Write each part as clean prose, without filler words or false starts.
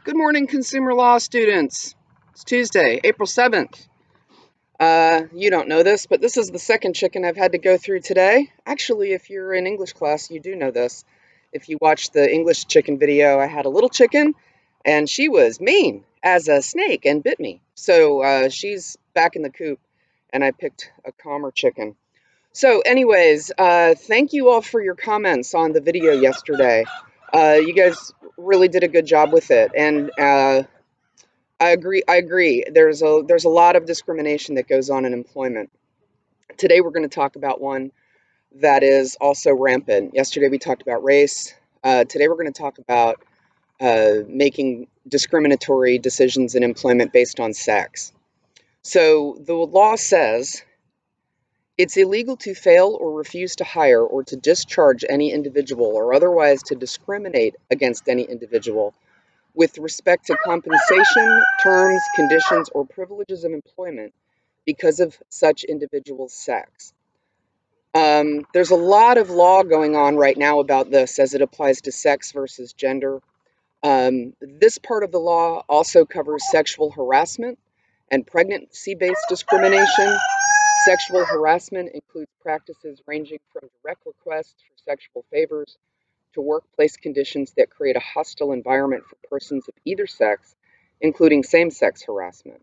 Good morning, consumer law students. It's Tuesday, April 7th. You don't know this, but this is the second chicken I've had to go through today. Actually, if you're in English class, you do know this. If you watched the English chicken video, I had a little chicken, and she was mean as a snake and bit me. So she's back in the coop, and I picked a calmer chicken. So anyways, thank you all for your comments on the video yesterday. You guys really did a good job with it, and I agree. There's a lot of discrimination that goes on in employment. Today we're going to talk about one that is also rampant. Yesterday we talked about race. Today we're going to talk about making discriminatory decisions in employment based on sex. So the law says it's illegal to fail or refuse to hire or to discharge any individual or otherwise to discriminate against any individual with respect to compensation, terms, conditions, or privileges of employment because of such individual's sex. There's a lot of law going on right now about this as it applies to sex versus gender. This part of the law also covers sexual harassment and pregnancy-based discrimination. Sexual harassment includes practices ranging from direct requests for sexual favors to workplace conditions that create a hostile environment for persons of either sex, including same-sex harassment.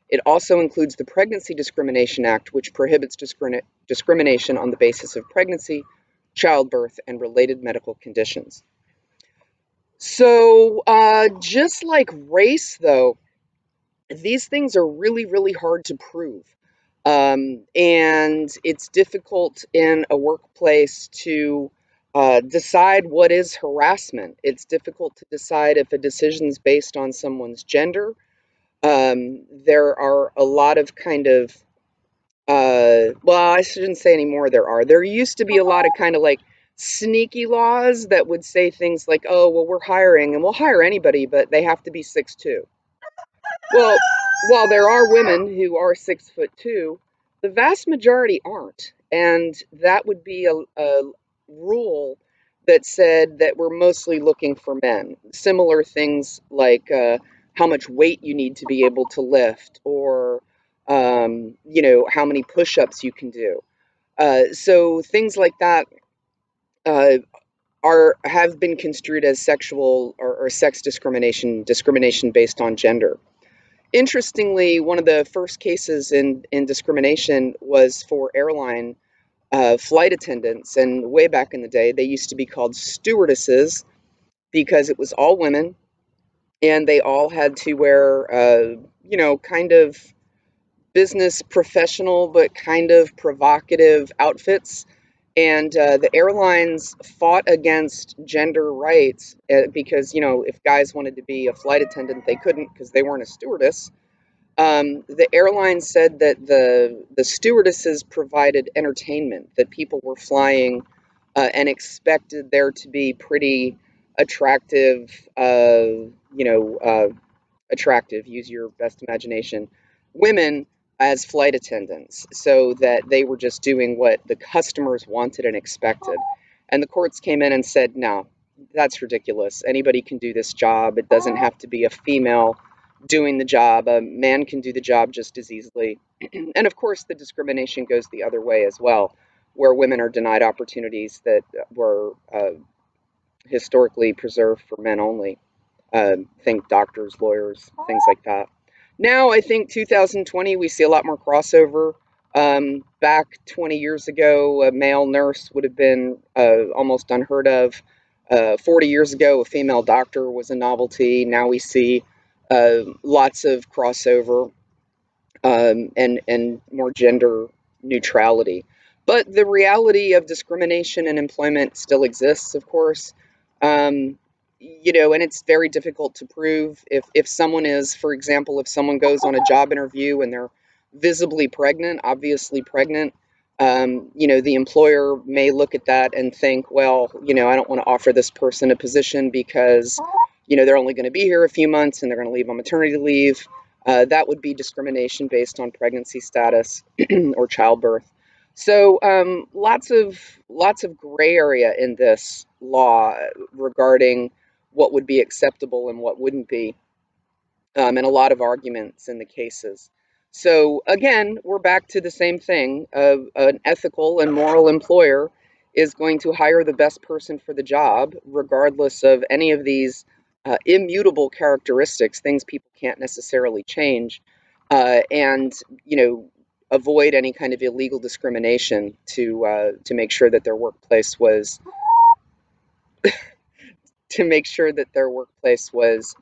It also includes the Pregnancy Discrimination Act, which prohibits discrimination on the basis of pregnancy, childbirth, and related medical conditions. So, just like race, though, these things are really, really hard to prove. And it's difficult in a workplace to decide what is harassment. It's difficult to decide if a decision is based on someone's gender. There are a lot of well, I shouldn't say anymore There used to be a lot of kind of like sneaky laws that would say things like, oh, well, we're hiring and we'll hire anybody, but they have to be 6'2". Well, while there are women who are 6'2", the vast majority aren't. And that would be a rule that said that we're mostly looking for men. Similar things like how much weight you need to be able to lift, or how many push-ups you can do. So things like that uh, have been construed as sexual or sex discrimination based on gender. Interestingly, one of the first cases in discrimination was for airline flight attendants. And way back in the day, they used to be called stewardesses because it was all women and they all had to wear, kind of business professional but kind of provocative outfits. And the airlines fought against gender rights because, if guys wanted to be a flight attendant, they couldn't because they weren't a stewardess. The airline said that the stewardesses provided entertainment, that people were flying and expected there to be pretty attractive, attractive, use your best imagination, women as flight attendants, so that they were just doing what the customers wanted and expected. And the courts came in and said, no, that's ridiculous. Anybody can do this job. It doesn't have to be a female doing the job. A man can do the job just as easily. And of course, the discrimination goes the other way as well, where women are denied opportunities that were historically preserved for men only. Think doctors, lawyers, things like that. Now, I think 2020, we see a lot more crossover. Back 20 years ago, a male nurse would have been almost unheard of. 40 years ago, a female doctor was a novelty. Now we see lots of crossover and more gender neutrality. But the reality of discrimination in employment still exists, of course. And it's very difficult to prove if someone is, for example, if someone goes on a job interview and they're visibly pregnant, obviously pregnant, the employer may look at that and think, well, I don't want to offer this person a position because, they're only going to be here a few months and they're going to leave on maternity leave. That would be discrimination based on pregnancy status or childbirth. So lots of gray area in this law regarding what would be acceptable and what wouldn't be, and a lot of arguments in the cases. So again, we're back to the same thing. An ethical and moral employer is going to hire the best person for the job, regardless of any of these immutable characteristics, things people can't necessarily change, and avoid any kind of illegal discrimination to make sure that their workplace was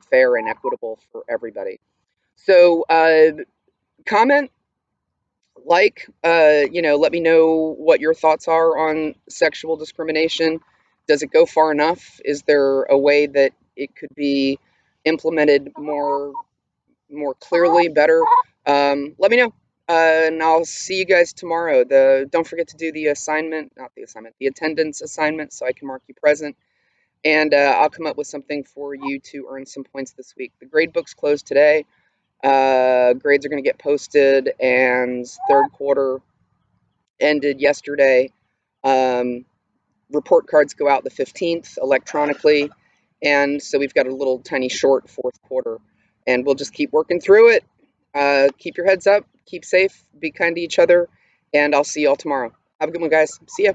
fair and equitable for everybody. So, comment, let me know what your thoughts are on sexual discrimination. Does it go far enough? Is there a way that it could be implemented more clearly, better? Let me know. And I'll see you guys tomorrow. Don't forget to do the assignment, not the assignment, the attendance assignment, so I can mark you present. And I'll come up with something for you to earn some points this week. The grade book's closed today. Grades are going to get posted, and third quarter ended yesterday. Um, Report cards go out the 15th electronically, and so we've got a little tiny short fourth quarter, and we'll just keep working through it. Keep your heads up, keep safe, be kind to each other, and I'll see you all tomorrow. Have a good one, guys. See ya.